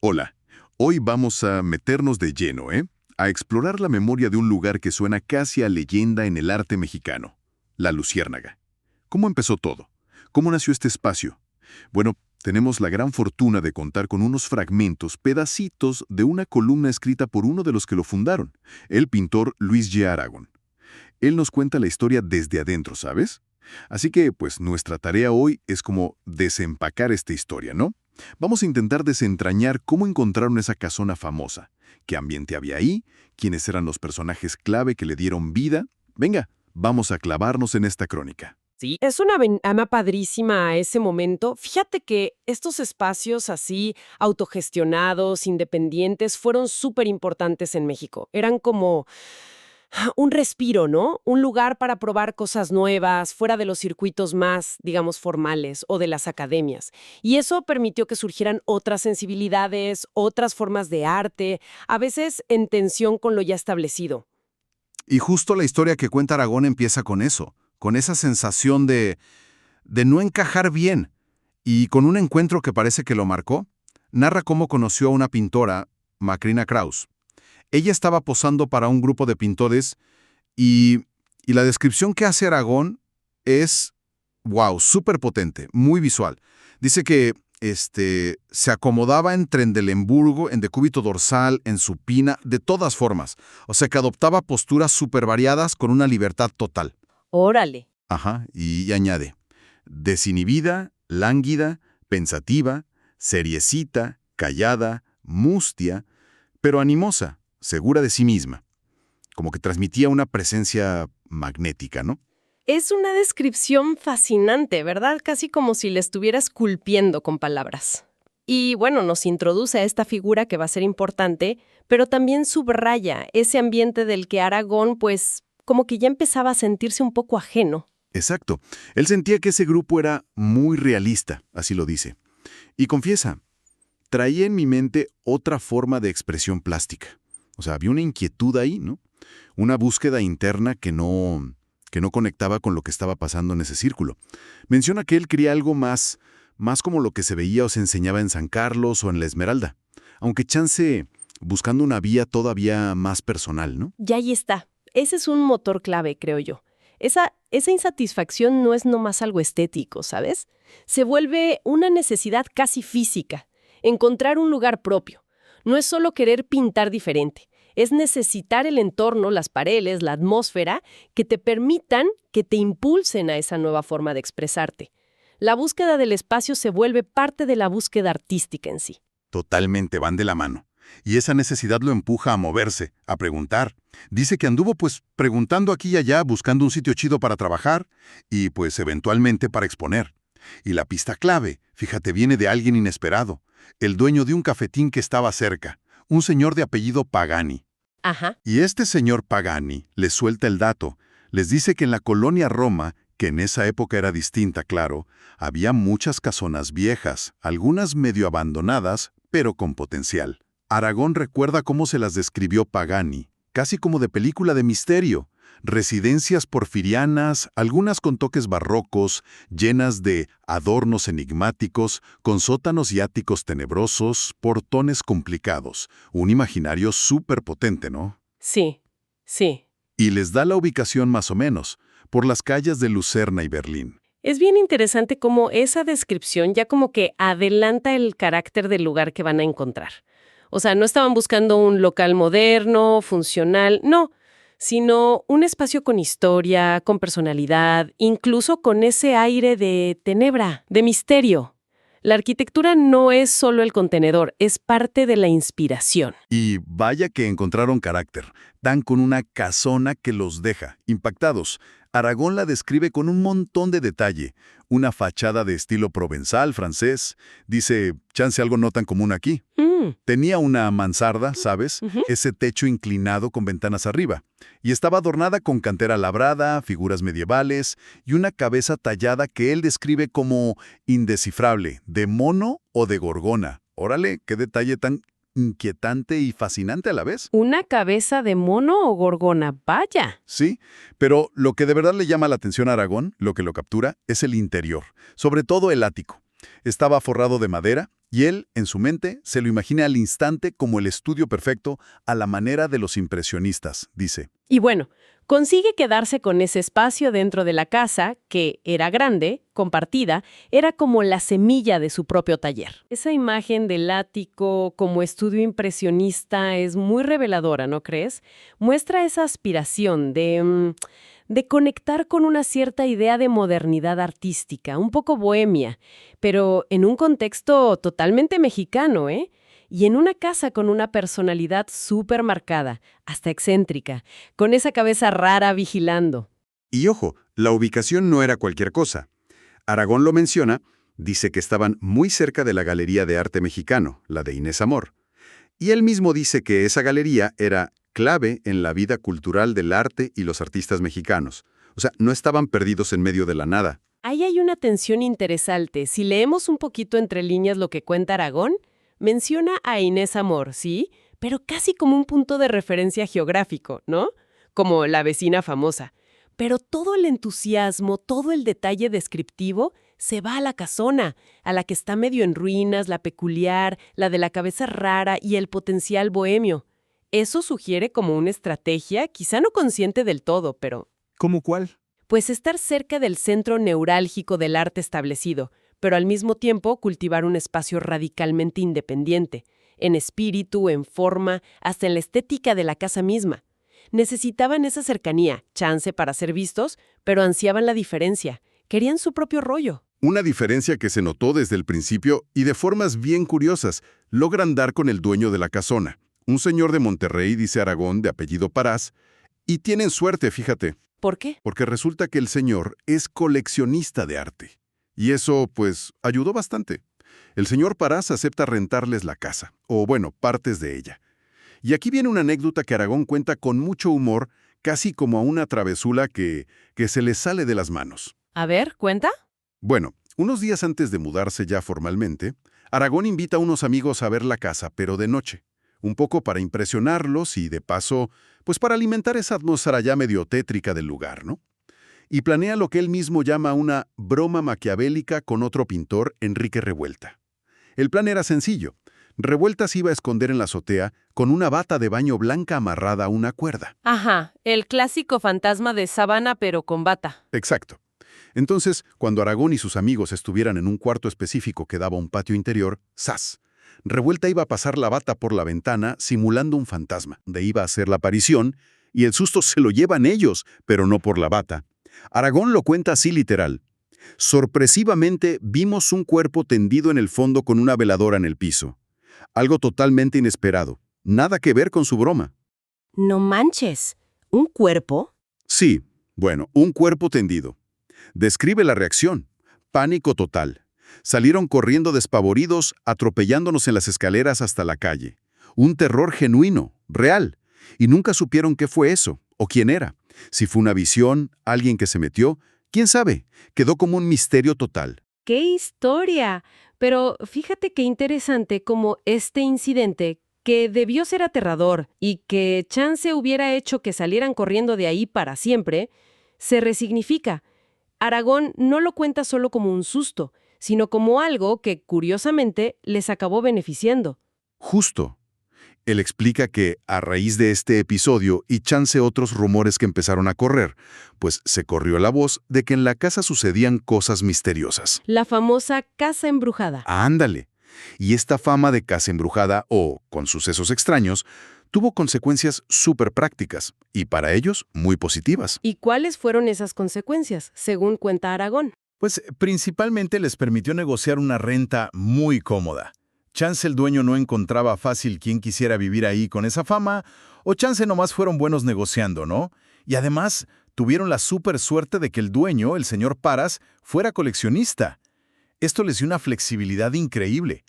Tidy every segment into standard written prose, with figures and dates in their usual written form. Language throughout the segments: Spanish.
Hola, hoy vamos a meternos de lleno, a explorar la memoria de un lugar que suena casi a leyenda en el arte mexicano, la Luciérnaga. ¿Cómo empezó todo? ¿Cómo nació este espacio? Bueno, tenemos la gran fortuna de contar con unos fragmentos, pedacitos de una columna escrita por uno de los que lo fundaron, el pintor Luis G. Aragón. Él nos cuenta la historia desde adentro, ¿sabes? Así que, pues, nuestra tarea hoy es como desempacar esta historia, ¿no? Vamos a intentar desentrañar cómo encontraron esa casona famosa, qué ambiente había ahí, quiénes eran los personajes clave que le dieron vida. Venga, vamos a clavarnos en esta crónica. Sí, es una ventana padrísima a ese momento. Fíjate que estos espacios así, autogestionados, independientes, fueron súper importantes en México. Eran como un respiro, ¿no? Un lugar para probar cosas nuevas, fuera de los circuitos más, digamos, formales o de las academias. Y eso permitió que surgieran otras sensibilidades, otras formas de arte, a veces en tensión con lo ya establecido. Y justo la historia que cuenta Aragón empieza con eso, con esa sensación de no encajar bien, y con un encuentro que parece que lo marcó. Narra cómo conoció a una pintora, Macrina Kraus. Ella estaba posando para un grupo de pintores y la descripción que hace Aragón es, wow, súper potente, muy visual. Dice que se acomodaba en Trendelenburgo, en decúbito dorsal, en supina, de todas formas. O sea que adoptaba posturas súper variadas con una libertad total. Órale. Ajá, y añade, desinhibida, lánguida, pensativa, seriecita, callada, mustia, pero animosa, segura de sí misma. Como que transmitía una presencia magnética, ¿no? Es una descripción fascinante, ¿verdad? Casi como si le estuviera esculpiendo con palabras. Y bueno, nos introduce a esta figura que va a ser importante, pero también subraya ese ambiente del que Aragón, pues, como que ya empezaba a sentirse un poco ajeno. Exacto. Él sentía que ese grupo era muy realista, así lo dice. Y confiesa, traía en mi mente otra forma de expresión plástica. O sea, había una inquietud ahí, ¿no? Una búsqueda interna que no conectaba con lo que estaba pasando en ese círculo. Menciona que él quería algo más como lo que se veía o se enseñaba en San Carlos o en La Esmeralda, aunque chance buscando una vía todavía más personal, ¿no? Y ahí está. Ese es un motor clave, creo yo. Esa insatisfacción no es nomás algo estético, ¿sabes? Se vuelve una necesidad casi física. Encontrar un lugar propio. No es solo querer pintar diferente. Es necesitar el entorno, las paredes, la atmósfera, que te permitan, que te impulsen a esa nueva forma de expresarte. La búsqueda del espacio se vuelve parte de la búsqueda artística en sí. Totalmente van de la mano. Y esa necesidad lo empuja a moverse, a preguntar. Dice que anduvo pues preguntando aquí y allá, buscando un sitio chido para trabajar y pues eventualmente para exponer. Y la pista clave, fíjate, viene de alguien inesperado, el dueño de un cafetín que estaba cerca, un señor de apellido Pagani. Ajá. Y este señor Pagani les suelta el dato, les dice que en la colonia Roma, que en esa época era distinta, claro, había muchas casonas viejas, algunas medio abandonadas, pero con potencial. Aragón recuerda cómo se las describió Pagani, casi como de película de misterio. Residencias porfirianas, algunas con toques barrocos, llenas de adornos enigmáticos, con sótanos y áticos tenebrosos, portones complicados. Un imaginario súper potente, ¿no? Sí, sí. Y les da la ubicación más o menos, por las calles de Lucerna y Berlín. Es bien interesante cómo esa descripción ya como que adelanta el carácter del lugar que van a encontrar. O sea, no estaban buscando un local moderno, funcional, no, sino un espacio con historia, con personalidad, incluso con ese aire de tenebra, de misterio. La arquitectura no es solo el contenedor, es parte de la inspiración. Y vaya que encontraron carácter. Dan con una casona que los deja impactados. Aragón la describe con un montón de detalle. Una fachada de estilo provenzal, francés. Dice, chance algo no tan común aquí. Tenía una mansarda, ¿sabes? Ujú. Ese techo inclinado con ventanas arriba. Y estaba adornada con cantera labrada, figuras medievales y una cabeza tallada que él describe como indescifrable, de mono o de gorgona. Órale, qué detalle tan inquietante y fascinante a la vez. ¿Una cabeza de mono o gorgona? Vaya. Sí, pero lo que de verdad le llama la atención a Aragón, lo que lo captura, es el interior, sobre todo el ático. Estaba forrado de madera Y él, en su mente, se lo imagina al instante como el estudio perfecto a la manera de los impresionistas, dice. Y bueno, consigue quedarse con ese espacio dentro de la casa, que era grande, compartida, era como la semilla de su propio taller. Esa imagen del ático como estudio impresionista es muy reveladora, ¿no crees? Muestra esa aspiración de conectar con una cierta idea de modernidad artística, un poco bohemia, pero en un contexto totalmente mexicano, ¿eh? Y en una casa con una personalidad súper marcada, hasta excéntrica, con esa cabeza rara vigilando. Y ojo, la ubicación no era cualquier cosa. Aragón lo menciona, dice que estaban muy cerca de la Galería de Arte Mexicano, la de Inés Amor. Y él mismo dice que esa galería era clave en la vida cultural del arte y los artistas mexicanos. O sea, no estaban perdidos en medio de la nada. Ahí hay una tensión interesante. Si leemos un poquito entre líneas lo que cuenta Aragón, menciona a Inés Amor, ¿sí? Pero casi como un punto de referencia geográfico, ¿no? Como la vecina famosa. Pero todo el entusiasmo, todo el detalle descriptivo se va a la casona, a la que está medio en ruinas, la peculiar, la de la cabeza rara y el potencial bohemio. Eso sugiere como una estrategia, quizá no consciente del todo, pero ¿Cómo cuál? pues estar cerca del centro neurálgico del arte establecido, pero al mismo tiempo cultivar un espacio radicalmente independiente, en espíritu, en forma, hasta en la estética de la casa misma. Necesitaban esa cercanía, chance para ser vistos, pero ansiaban la diferencia. Querían su propio rollo. Una diferencia que se notó desde el principio y de formas bien curiosas, logran dar con el dueño de la casona, un señor de Monterrey, dice Aragón, de apellido Parás, y tienen suerte, fíjate, ¿Por qué? porque resulta que el señor es coleccionista de arte. Y eso, pues, ayudó bastante. El señor Parás acepta rentarles la casa, o bueno, partes de ella. Y aquí viene una anécdota que Aragón cuenta con mucho humor, casi como a una travesura que se le sale de las manos. A ver, ¿cuenta? Bueno, unos días antes de mudarse ya formalmente, Aragón invita a unos amigos a ver la casa, pero de noche. Un poco para impresionarlos y, de paso, pues para alimentar esa atmósfera ya medio tétrica del lugar, ¿no? Y planea lo que él mismo llama una broma maquiavélica con otro pintor, Enrique Revuelta. El plan era sencillo. Revuelta se iba a esconder en la azotea con una bata de baño blanca amarrada a una cuerda. Ajá, el clásico fantasma de sábana pero con bata. Exacto. Entonces, cuando Aragón y sus amigos estuvieran en un cuarto específico que daba a un patio interior, ¡zas! Revuelta iba a pasar la bata por la ventana simulando un fantasma, de iba a hacer la aparición, y el susto se lo llevan ellos, pero no por la bata. Aragón lo cuenta así literal. Sorpresivamente vimos un cuerpo tendido en el fondo con una veladora en el piso. Algo totalmente inesperado. Nada que ver con su broma. No manches, ¿un cuerpo? Sí, bueno, un cuerpo tendido. Describe la reacción. Pánico total. Salieron corriendo despavoridos, atropellándonos en las escaleras hasta la calle. Un terror genuino, real. Y nunca supieron qué fue eso, o quién era. Si fue una visión, alguien que se metió, quién sabe. Quedó como un misterio total. ¡Qué historia! Pero fíjate qué interesante como este incidente, que debió ser aterrador y que chance hubiera hecho que salieran corriendo de ahí para siempre, se resignifica. Aragón no lo cuenta solo como un susto, sino como algo que, curiosamente, les acabó beneficiando. Justo. Él explica que, a raíz de este episodio y chance otros rumores que empezaron a correr, pues se corrió la voz de que en la casa sucedían cosas misteriosas. La famosa casa embrujada. Ándale. Y esta fama de casa embrujada o con sucesos extraños tuvo consecuencias súper prácticas y para ellos muy positivas. ¿Y cuáles fueron esas consecuencias, según cuenta Aragón? Pues principalmente les permitió negociar una renta muy cómoda. Chance el dueño no encontraba fácil quien quisiera vivir ahí con esa fama, o chance nomás fueron buenos negociando, ¿no? Y además tuvieron la súper suerte de que el dueño, el señor Parás, fuera coleccionista. Esto les dio una flexibilidad increíble.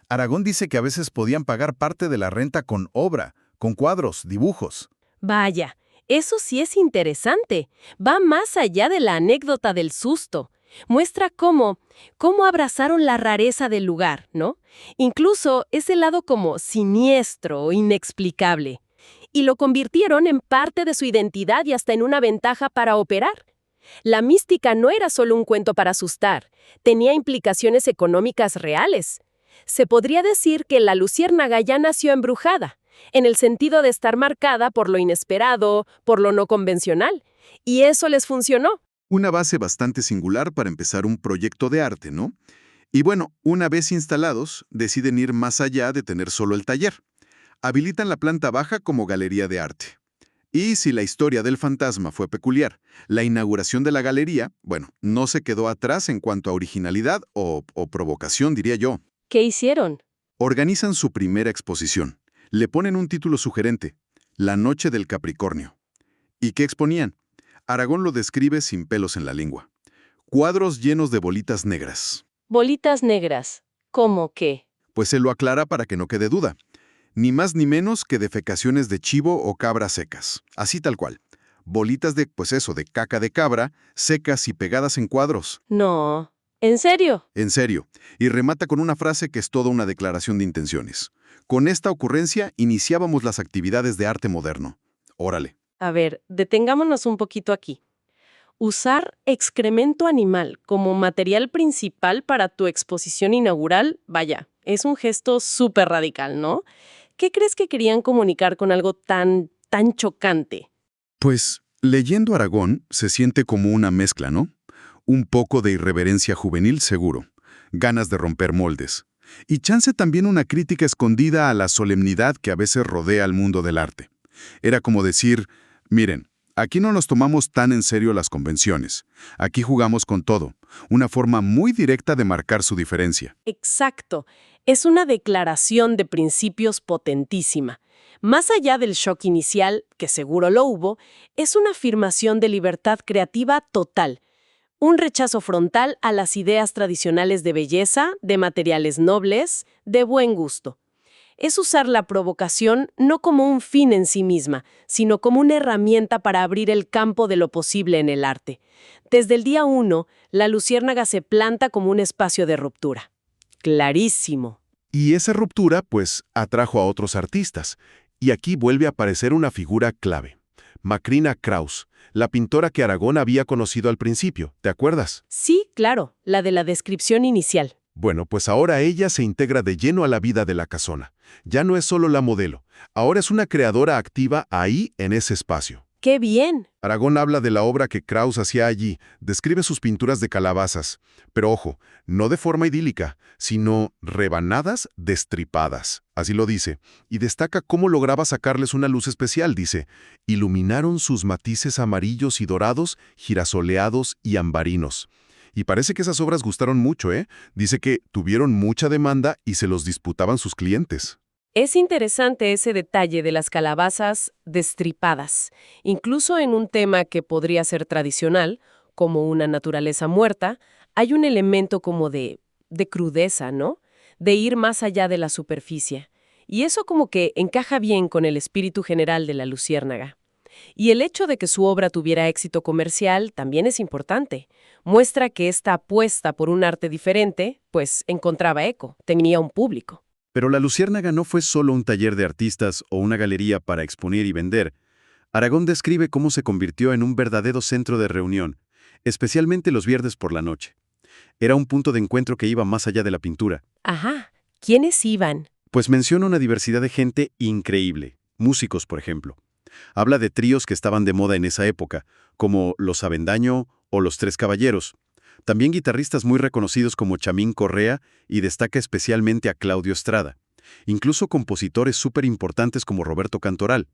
Aragón dice que a veces podían pagar parte de la renta con obra, con cuadros, dibujos. Vaya, eso sí es interesante. Va más allá de la anécdota del susto. Muestra cómo abrazaron la rareza del lugar, ¿no? Incluso ese lado como siniestro o inexplicable. Y lo convirtieron en parte de su identidad y hasta en una ventaja para operar. La mística no era solo un cuento para asustar, tenía implicaciones económicas reales. Se podría decir que la luciérnaga ya nació embrujada, en el sentido de estar marcada por lo inesperado, por lo no convencional. Y eso les funcionó. Una base bastante singular para empezar un proyecto de arte, ¿no? Y bueno, una vez instalados, deciden ir más allá de tener solo el taller. Habilitan la planta baja como galería de arte. Y si la historia del fantasma fue peculiar, la inauguración de la galería, bueno, no se quedó atrás en cuanto a originalidad o provocación, diría yo. ¿Qué hicieron? Organizan su primera exposición. Le ponen un título sugerente, La Noche del Capricornio. ¿Y qué exponían? Aragón lo describe sin pelos en la lengua. Cuadros llenos de bolitas negras. Bolitas negras. ¿Cómo qué? Pues se lo aclara para que no quede duda. Ni más ni menos que defecaciones de chivo o cabra secas. Así tal cual. Bolitas de, pues eso, de caca de cabra, secas y pegadas en cuadros. No. ¿En serio? En serio. Y remata con una frase que es toda una declaración de intenciones. Con esta ocurrencia iniciábamos las actividades de arte moderno. Órale. A ver, detengámonos un poquito aquí. Usar excremento animal como material principal para tu exposición inaugural, vaya, es un gesto súper radical, ¿no? ¿Qué crees que querían comunicar con algo tan chocante? Pues, leyendo Aragón, se siente como una mezcla, ¿no? Un poco de irreverencia juvenil, seguro. Ganas de romper moldes. Y chance también una crítica escondida a la solemnidad que a veces rodea al mundo del arte. Era como decir, miren, aquí no nos tomamos tan en serio las convenciones. Aquí jugamos con todo. Una forma muy directa de marcar su diferencia. Exacto. Es una declaración de principios potentísima. Más allá del shock inicial, que seguro lo hubo, es una afirmación de libertad creativa total. Un rechazo frontal a las ideas tradicionales de belleza, de materiales nobles, de buen gusto. Es usar la provocación no como un fin en sí misma, sino como una herramienta para abrir el campo de lo posible en el arte. Desde el día 1, la luciérnaga se planta como un espacio de ruptura. Clarísimo. Y esa ruptura, pues, atrajo a otros artistas. Y aquí vuelve a aparecer una figura clave. Macrina Kraus, la pintora que Aragón había conocido al principio, ¿te acuerdas? Sí, claro, la de la descripción inicial. Bueno, pues ahora ella se integra de lleno a la vida de la casona. Ya no es solo la modelo, ahora es una creadora activa ahí en ese espacio. ¡Qué bien! Aragón habla de la obra que Kraus hacía allí, describe sus pinturas de calabazas, pero ojo, no de forma idílica, sino rebanadas destripadas, así lo dice, y destaca cómo lograba sacarles una luz especial, dice, iluminaron sus matices amarillos y dorados, girasoleados y ambarinos. Y parece que esas obras gustaron mucho, ¿eh? Dice que tuvieron mucha demanda y se los disputaban sus clientes. Es interesante ese detalle de las calabazas destripadas, incluso en un tema que podría ser tradicional, como una naturaleza muerta, hay un elemento como de crudeza, ¿no? De ir más allá de la superficie. Y eso como que encaja bien con el espíritu general de la luciérnaga. Y el hecho de que su obra tuviera éxito comercial también es importante. Muestra que esta apuesta por un arte diferente, pues encontraba eco, tenía un público. Pero la Luciérnaga no fue solo un taller de artistas o una galería para exponer y vender. Aragón describe cómo se convirtió en un verdadero centro de reunión, especialmente los viernes por la noche. Era un punto de encuentro que iba más allá de la pintura. Ajá, ¿quiénes iban? Pues menciona una diversidad de gente increíble. Músicos, por ejemplo. Habla de tríos que estaban de moda en esa época, como Los Avendaño o Los Tres Caballeros. También guitarristas muy reconocidos como Chamín Correa y destaca especialmente a Claudio Estrada. Incluso compositores súper importantes como Roberto Cantoral.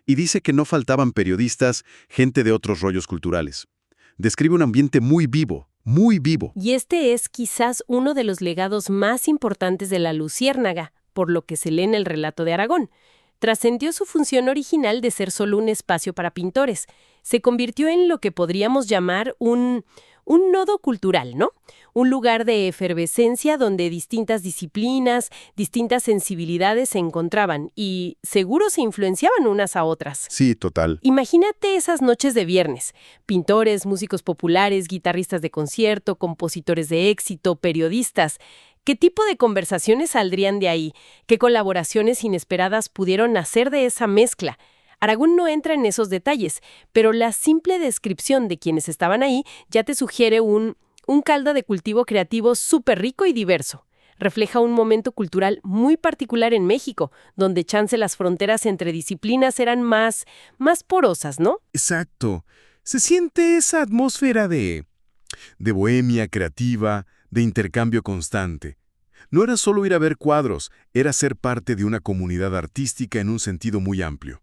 Y dice que no faltaban periodistas, gente de otros rollos culturales. Describe un ambiente muy vivo, muy vivo. Y este es quizás uno de los legados más importantes de la Luciérnaga, por lo que se lee en el relato de Aragón. Trascendió su función original de ser solo un espacio para pintores. Se convirtió en lo que podríamos llamar un nodo cultural, ¿no? Un lugar de efervescencia donde distintas disciplinas, distintas sensibilidades se encontraban y seguro se influenciaban unas a otras. Sí, total. Imagínate esas noches de viernes. Pintores, músicos populares, guitarristas de concierto, compositores de éxito, periodistas. ¿Qué tipo de conversaciones saldrían de ahí? ¿Qué colaboraciones inesperadas pudieron nacer de esa mezcla? Aragón no entra en esos detalles, pero la simple descripción de quienes estaban ahí ya te sugiere un caldo de cultivo creativo súper rico y diverso. Refleja un momento cultural muy particular en México, donde chance las fronteras entre disciplinas eran más porosas, ¿no? Exacto. Se siente esa atmósfera de bohemia creativa, de intercambio constante. No era solo ir a ver cuadros, era ser parte de una comunidad artística en un sentido muy amplio.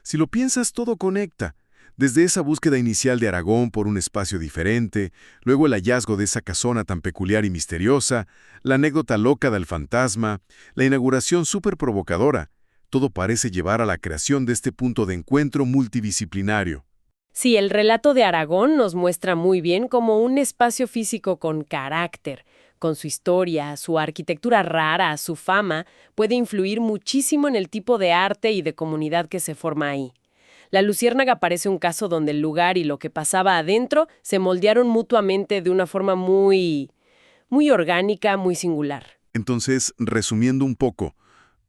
Si lo piensas, todo conecta. Desde esa búsqueda inicial de Aragón por un espacio diferente, luego el hallazgo de esa casona tan peculiar y misteriosa, la anécdota loca del fantasma, la inauguración súper provocadora, todo parece llevar a la creación de este punto de encuentro multidisciplinario. Sí, el relato de Aragón nos muestra muy bien como un espacio físico con carácter, con su historia, su arquitectura rara, su fama, puede influir muchísimo en el tipo de arte y de comunidad que se forma ahí. La Luciérnaga parece un caso donde el lugar y lo que pasaba adentro se moldearon mutuamente de una forma muy orgánica, muy singular. Entonces, resumiendo un poco,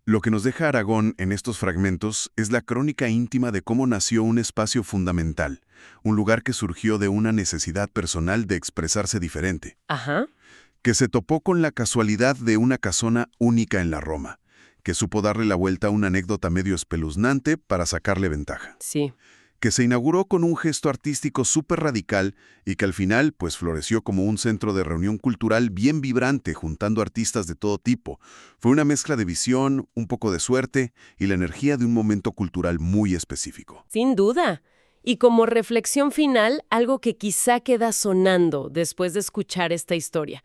lo que nos deja Aragón en estos fragmentos es la crónica íntima de cómo nació un espacio fundamental, un lugar que surgió de una necesidad personal de expresarse diferente, Ajá. que se topó con la casualidad de una casona única en la Roma, que supo darle la vuelta a una anécdota medio espeluznante para sacarle ventaja, Sí. que se inauguró con un gesto artístico súper radical y que al final pues floreció como un centro de reunión cultural bien vibrante juntando artistas de todo tipo. Fue una mezcla de visión, un poco de suerte y la energía de un momento cultural muy específico. Sin duda. Y como reflexión final, algo que quizá queda sonando después de escuchar esta historia.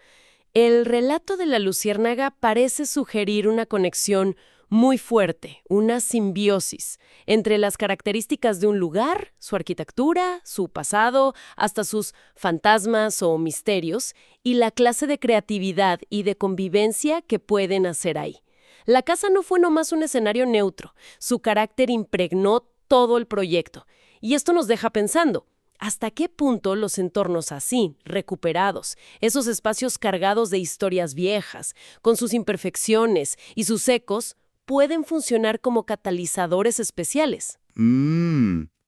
El relato de la Luciérnaga parece sugerir una conexión muy fuerte, una simbiosis entre las características de un lugar, su arquitectura, su pasado, hasta sus fantasmas o misterios, y la clase de creatividad y de convivencia que pueden hacer ahí. La casa no fue nomás un escenario neutro, su carácter impregnó todo el proyecto. Y esto nos deja pensando, ¿hasta qué punto los entornos así, recuperados, esos espacios cargados de historias viejas, con sus imperfecciones y sus ecos, pueden funcionar como catalizadores especiales?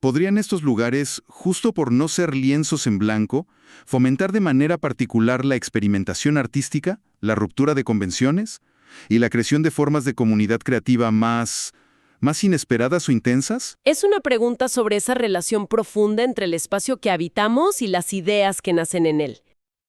¿Podrían estos lugares, justo por no ser lienzos en blanco, fomentar de manera particular la experimentación artística, la ruptura de convenciones y la creación de formas de comunidad creativa más inesperadas o intensas? Es una pregunta sobre esa relación profunda entre el espacio que habitamos y las ideas que nacen en él.